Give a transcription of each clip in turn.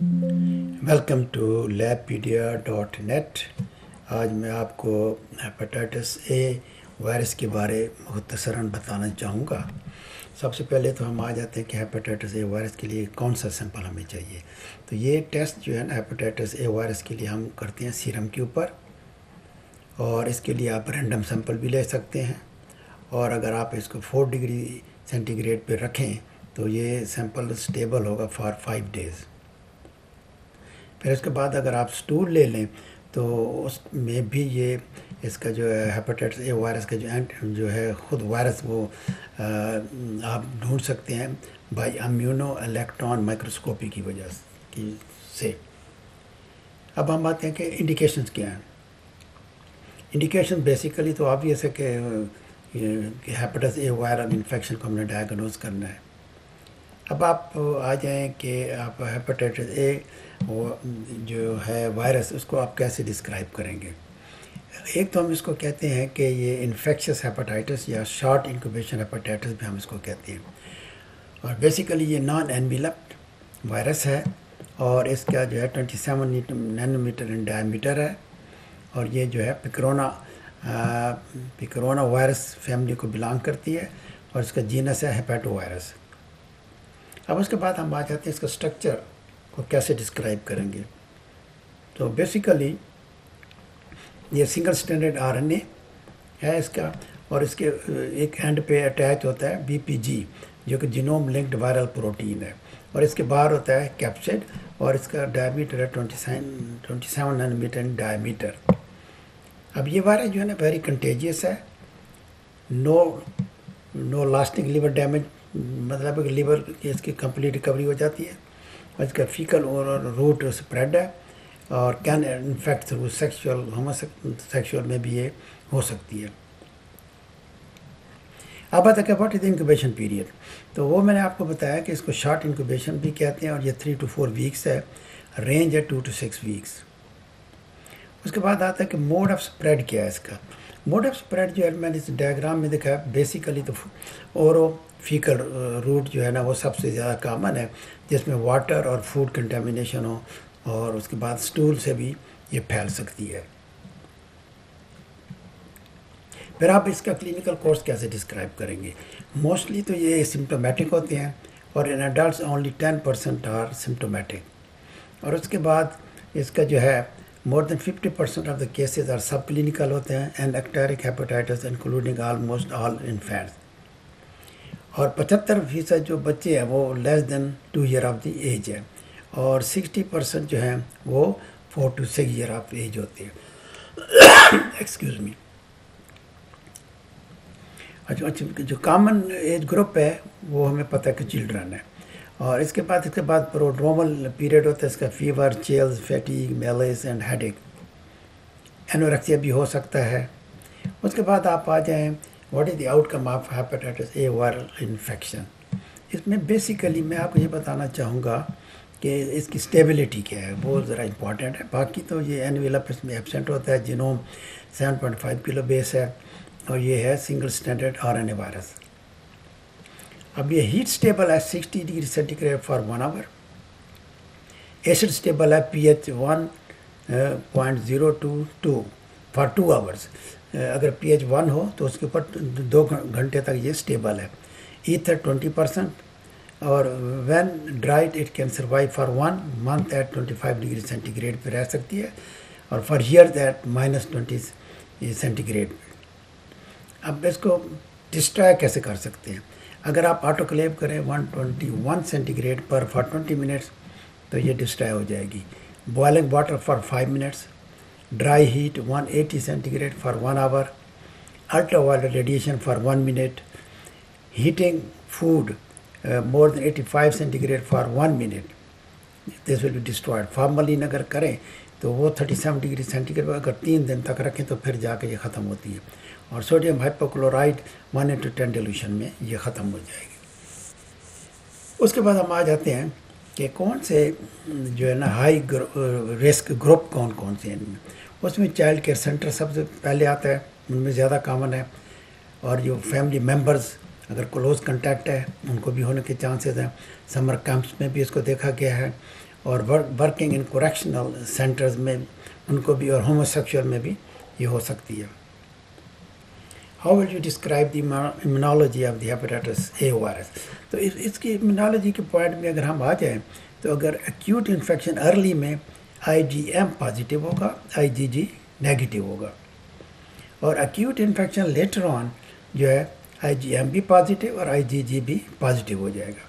Welcome to labpedia.net۔ آج میں آپ کو ہیپاٹائٹس اے وائرس کے بارے مختصراً بتانا چاہوں گا۔ سب سے پہلے تو ہم آ جاتے ہیں کہ ہیپاٹائٹس اے وائرس کے لیے کون سا سیمپل ہمیں چاہیے۔ تو یہ ٹیسٹ جو ہے نا ہیپاٹائٹس اے وائرس کے لیے ہم کرتے ہیں سیرم کے اوپر، اور اس کے لیے آپ رینڈم سیمپل بھی لے سکتے ہیں، اور اگر آپ اس کو 4 ڈگری سینٹی گریڈ پہ رکھیں تو یہ سیمپل اسٹیبل ہوگا فار 5 days۔ پھر اس کے بعد اگر آپ سٹول لے لیں تو اس میں بھی یہ اس کا جو ہے ہیپاٹائٹس اے وائرس کا جو ہے خود وائرس وہ آپ ڈھونڈ سکتے ہیں بائی امیونو الیکٹران مائکروسکوپی کی وجہ سے۔ اب ہم آتے ہیں کہ انڈیکیشنز کیا ہیں۔ انڈیکیشن بیسیکلی تو آبویس ہے کہ ہیپاٹائٹس اے وائرل انفیکشن کو ہم نے ڈائگنوز کرنا ہے۔ اب آپ آ جائیں کہ آپ ہیپاٹائٹس اے جو ہے وائرس، اس کو آپ کیسے ڈسکرائب کریں گے۔ ایک تو ہم اس کو کہتے ہیں کہ یہ انفیکشس ہیپاٹائٹس یا شارٹ انکوبیشن ہیپاٹائٹس بھی ہم اس کو کہتے ہیں، اور بیسیکلی یہ نان انویلپڈ وائرس ہے، اور اس کا جو ہے 27 نینومیٹر ان ڈائیمیٹر ہے، اور یہ جو ہے پیکرونا وائرس فیملی کو بلانگ کرتی ہے، اور اس کا جینس ہے ہیپیٹو وائرس۔ اب اس کے بعد ہم آ جاتے ہیں اس کا اسٹرکچر کو کیسے ڈسکرائب کریں گے۔ تو بیسیکلی یہ سنگل اسٹینڈرڈ RNA ہے اس کا، اور اس کے ایک اینڈ پہ اٹیچ ہوتا ہے BPG جو کہ جینوم لنکڈ وائرل پروٹین ہے، اور اس کے باہر ہوتا ہے کیپسڈ، اور اس کا ڈائیمیٹر ہے 27 نینومیٹر ان ڈائیمیٹر۔ اب یہ وائرس جو ہے نا ویری کنٹیجیس ہے، نو لاسٹنگ لیور ڈیمیج، مطلب کہ لیور کی اس کی کمپلیٹ ریکوری ہو جاتی ہے، اور اس کا فیکل اور روٹ اسپریڈ ہے، اور کین انفیکٹ تھرو سیکشول میں بھی یہ ہو سکتی ہے۔ اب بتا کہ واٹ از انکوبیشن پیریڈ، تو وہ میں نے آپ کو بتایا کہ اس کو شارٹ انکوبیشن بھی کہتے ہیں، اور یہ 3 to 4 weeks ہے، رینج ہے 2 to 6 weeks۔ اس کے بعد آتا ہے کہ موڈ آف اسپریڈ کیا ہے اس کا۔ موڈ آف اسپریڈ جو ہے میں نے اس ڈائیگرام میں دکھا ہے، بیسیکلی تو اورو فیکل روٹ جو ہے نا وہ سب سے زیادہ کامن ہے، جس میں واٹر اور فوڈ کنٹامینیشن ہو، اور اس کے بعد سٹول سے بھی یہ پھیل سکتی ہے۔ پھر آپ اس کا کلینکل کورس کیسے ڈسکرائب کریں گے۔ موسٹلی تو یہ سمٹومیٹک ہوتے ہیں، اور ان ایڈلٹس اونلی 10% آر سمٹومیٹک، اور اس کے بعد اس کا جو ہے more than 50% of the cases are subclinical ہوتے ہیں، and icteric hepatitis including almost all infants, اور 75% جو بچے ہیں وہ less than 2 year of the age ہے، اور 60% جو ہیں وہ 4 to 6 year آف ایج ہوتے ہیں۔ Excuse me. اچھا، جو کامن ایج گروپ ہے وہ ہمیں پتہ ہے کہ چلڈرن ہے، اور اس کے بعد پروڈرومل پیریڈ ہوتا ہے اس کا، فیور، چیلز، فیٹیگ، میلیس اینڈ ہیڈ ایک، اینوریکسیا بھی ہو سکتا ہے۔ اس کے بعد آپ آ جائیں what is the outcome of hepatitis A viral infection. اس میں بیسیکلی میں آپ کو یہ بتانا چاہوں گا کہ اس کی اسٹیبلٹی کیا ہے، وہ ذرا امپورٹنٹ ہے۔ باقی تو یہ انویلپ اس میں ایبسنٹ ہوتا ہے، جینوم 7.5 کلو بیس ہے، اور یہ ہے سنگل اسٹینڈرڈ RNA وائرس۔ اب یہ ہیٹ سٹیبل ہے 60 degree centigrade for 1 hour، acid stable ہے pH 1.022 فار 2 hours۔ اگر pH 1 ہو تو اس کے اوپر 2 گھنٹے تک یہ سٹیبل ہے۔ ایتھر 20%، اور when dried it can survive for 1 month at 25 degree centigrade پہ رہ سکتی ہے، اور for years at -20 centigrade پہ۔ اب اس کو ڈسٹرائے کیسے کر سکتے ہیں۔ اگر آپ آٹو کلیو کریں 121 سینٹی گریڈ پر فار 20 منٹس تو یہ ڈسٹرائے ہو جائے گی۔ Boiling water for 5 minutes, dry heat 180 centigrade for 1 hour، ultraviolet radiation for 1 minute، heating food more than 85 centigrade for 1 minute، this will be destroyed. Formalin اگر کریں تو وہ 37 degree centi grade اگر 3 دن تک رکھیں تو پھر جا کے یہ ختم ہوتی ہے، اور سوڈیم ہائپوکلورائڈ 1:10 ڈیلوشن میں یہ ختم ہو جائے گی۔ اس کے بعد ہم آ جاتے ہیں کہ کون سے جو ہے نا ہائی رسک گروپ کون سے ہیں ان میں۔ اس میں چائلڈ کیئر سینٹر سب سے پہلے آتا ہے، ان میں زیادہ کامن ہے، اور جو فیملی ممبرز اگر کلوز کنٹیکٹ ہے ان کو بھی ہونے کے چانسز ہیں۔ سمر کیمپس میں بھی اس کو دیکھا گیا ہے، اور ورکنگ ان کریکشنل سینٹرز میں ان کو بھی، اور ہومو سیکشول میں بھی یہ ہو سکتی ہے. How will you describe the immunology of the hepatitis A virus? تو اس کی امیونالوجی کے پوائنٹ میں اگر ہم آ جائیں تو اگر ایکیوٹ انفیکشن ارلی میں IgM پازیٹیو ہوگا، IgG نیگیٹیو ہوگا، اور ایکیوٹ انفیکشن لیٹر آن جو ہے IgM بھی پازیٹیو اور IgG بھی پازیٹیو ہو جائے گا.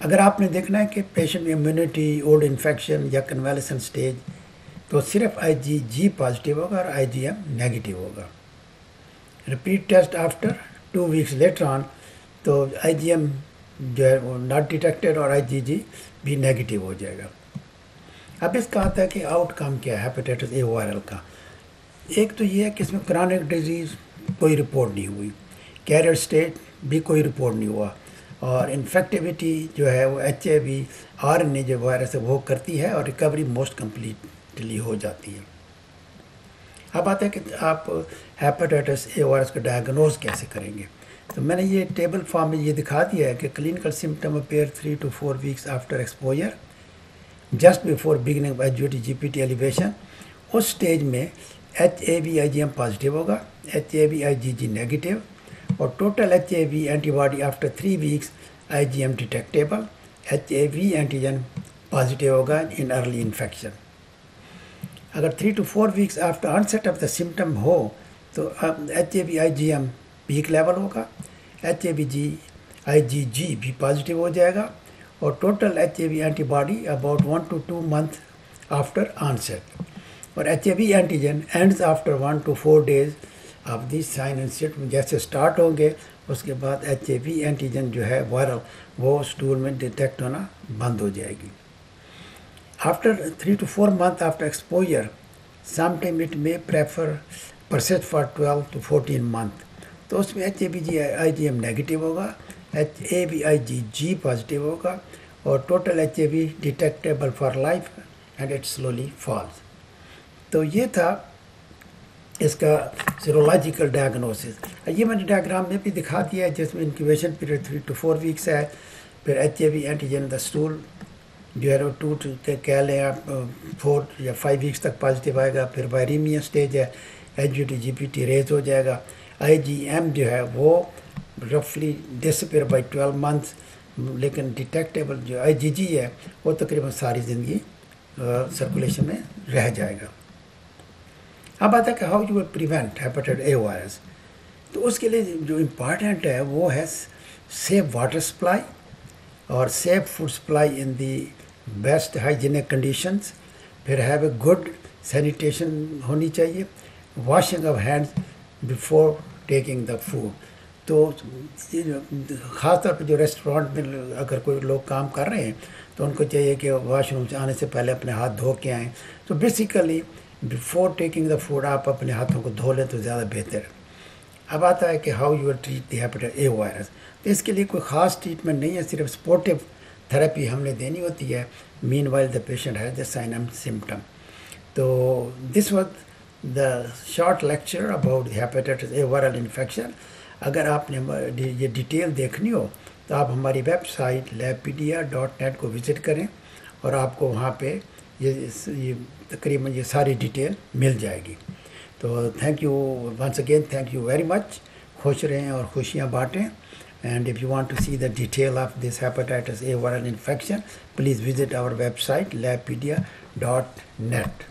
اگر آپ نے دیکھنا ہے کہ پیشنٹ امیونٹی اولڈ انفیکشن یا کنویلسن سٹیج تو صرف IgG پازیٹیو ہوگا اور IgM نیگیٹیو ہوگا. Repeat test after 2 weeks later on تو IgM جو ہے وہ ناٹ ڈیٹیکٹیڈ اور IgG بھی نیگیٹیو ہو جائے گا. اب اس کا آتا ہے کہ آؤٹ کم کیا ہے ہیپیٹائٹس اے وائرل کا. ایک تو یہ ہے کہ اس میں کرونک ڈیزیز کوئی رپورٹ نہیں ہوئی، کیریئر اسٹیج بھی کوئی رپورٹ نہیں ہوا، اور انفیکٹیوٹی جو ہے وہ HIV RNA جو وائرس ہے وہ کرتی ہے، اور ریکوری موسٹ کمپلیٹلی ہو جاتی ہے. اب آتا ہے کہ آپ ہیپیٹائٹس اے وائرس کا ڈائگنوز کیسے کریں گے. تو میں نے یہ ٹیبل فارم میں یہ دکھا دیا ہے کہ clinical symptom appear 3 to 4 weeks after exposure just before beginning ایجوٹی GPT ایلیویشن. اس سٹیج میں HAV IgM پازیٹیو ہوگا، HAV IgG نیگیٹیو، اور total HAV antibody after 3 weeks IgM detectable, HAV antigen positive ہوگا ان ارلی انفیکشن. اگر 3 to 4 weeks after onset of the symptom ہو تو HAV IgM peak level ہوگا، HAV IgG بھی positive ہو جائے گا، اور total HAV antibody about 1 to 2 months after onset, اور HAV antigen ends after 1 to 4 days of the sign and symptom. جیسے start ہوں گے اس کے بعد HAV اینٹیجن جو ہے وائرل وہ اسٹول میں ڈیٹیکٹ ہونا بند ہو جائے گی. After 3 to 4 months after exposure, sometime it may persist for 12 to 14 months. تو اس میں HAV IgM نیگیٹیو ہوگا، HAV IgG پازیٹیو ہوگا، اور total HAV detectable for life and it slowly falls. تو یہ تھا اس کا سیرولوجیکل ڈائگنوسس. یہ میں نے ڈائیگرام میں بھی دکھا دیا ہے جس میں انکیویشن پیریڈ 3 to 4 ویکس ہے، پھر HAV اینٹیجن دا اسٹول جو ہے 2 to کہہ لیں آپ 4 یا 5 ویکس تک پازیٹیو آئے گا، پھر وائریمیا اسٹیج ہے، ایجوٹی GPT ریز ہو جائے گا. IgM جو ہے وہ رفلی ڈسپیئر بائی 12 months، لیکن ڈیٹیکٹیبل جو IgG ہے وہ تقریباً ساری زندگی سرکولیشن میں رہ جائے گا. اب آتا ہے کہ how you will prevent hepatitis A virus. تو اس کے لیے جو امپارٹنٹ ہے وہ ہے سیف واٹر سپلائی اور safe food supply in the best hygienic conditions. پھر ہیو اے گڈ سینیٹیشن ہونی چاہیے، washing of hands before taking the food. تو خاص طور پہ جو ریسٹورینٹ میں اگر کوئی لوگ کام کر رہے ہیں تو ان کو چاہیے کہ واش روم سے آنے سے پہلے اپنے ہاتھ دھو کے آئیں. تو basically before taking the food آپ اپنے ہاتھوں کو دھو لیں تو زیادہ بہتر ہے. اب آتا ہے کہ how you will treat the hepatitis A virus. تو اس کے لیے کوئی خاص ٹریٹمنٹ نہیں ہے، صرف سپورٹیو تھراپی ہم نے دینی ہوتی ہے meanwhile the patient has the sign and symptom. تو this was the short lecture about hepatitis A viral infection. اگر آپ نے یہ ڈیٹیل دیکھنی ہو تو آپ ہماری ویب سائٹ labpedia.net کو وزٹ کریں، اور آپ کو وہاں پہ یہ تقریباً یہ ساری ڈیٹیل مل جائے گی. تو thank you once again, thank you very much. خوش رہیں اور خوشیاں بانٹیں. And if you want to see the detail of this hepatitis A viral infection, please visit our website labpedia.net.